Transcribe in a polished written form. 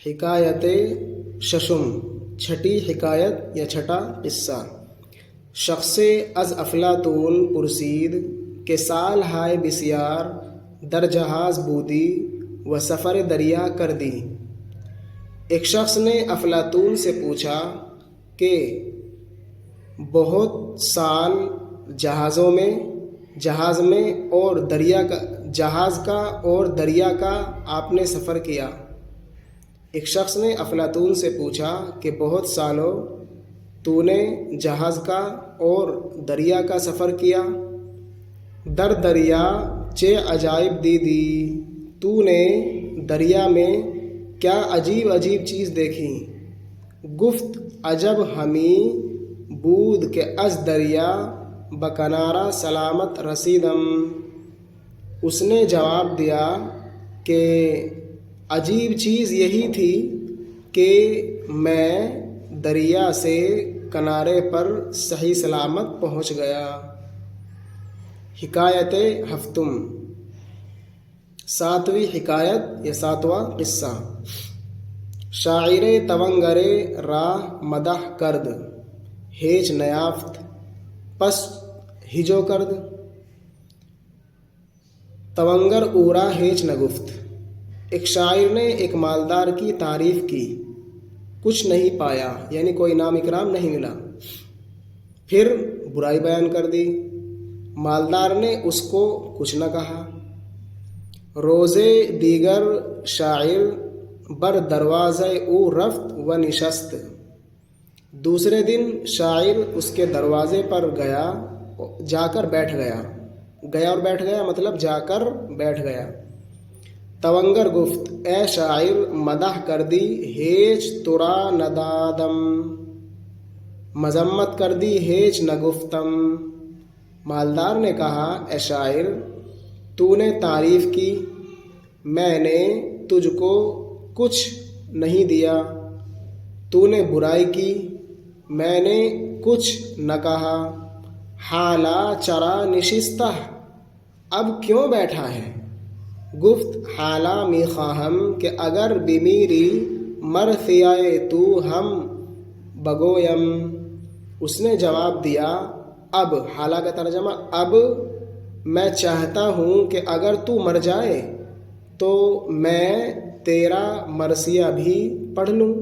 حکایت ششم، چھٹی حکایت یا چھٹا قصہ۔ شخص از افلاطون پرسید کہ سال ہائے بسیار در جہاز بودی و سفر دریا کر دی۔ ایک شخص نے افلاطون سے پوچھا کہ بہت سال جہاز میں اور دریا کا آپ نے سفر کیا۔ ایک شخص نے افلاطون سے پوچھا کہ بہت سالوں تو نے جہاز کا اور دریا کا سفر کیا۔ در دریا چے عجائب دیدی، تو نے دریا میں کیا عجیب عجیب چیز دیکھی؟ گفت عجب ہمی بود کہ از دریا بکنارہ سلامت رسیدم۔ اس نے جواب دیا کہ عجیب چیز یہی تھی کہ میں دریا سے کنارے پر صحیح سلامت پہنچ گیا۔ حکایت ہفتم، ساتویں حکایت یا ساتواں قصہ۔ شاعر تونگر راہ مدح کرد، ہیچ نیافت پس ہجو کرد۔ تونگر اورا ہیچ نگفت۔ ایک شاعر نے ایک مالدار کی تعریف کی، کچھ نہیں پایا، یعنی کوئی انعام اکرام نہیں ملا۔ پھر برائی بیان کر دی، مالدار نے اس کو کچھ نہ کہا۔ روزے دیگر شاعر بر دروازے او رفت و نشست۔ دوسرے دن شاعر اس کے دروازے پر جا کر بیٹھ گیا مطلب جا کر بیٹھ گیا۔ تونگر گفت اے شاعر مدح کر دی، ہیچ ترا ندادم، مذمت کر دی ہیچ نہ گفتم۔ مالدار نے کہا اے شاعر تو نے تعریف کی، میں نے تجھ کو کچھ نہیں دیا۔ تو نے برائی کی، میں نے کچھ نہ کہا۔ حالا چرا نشستہ، اب کیوں بیٹھا ہے؟ گفت حالا می خواہم کہ اگر بمیری مرثیائے تو ہم بگویم۔ اس نے جواب دیا اب، حالا کا ترجمہ اب میں چاہتا ہوں کہ اگر تو مر جائے تو میں تیرا مرثیہ بھی پڑھ لوں۔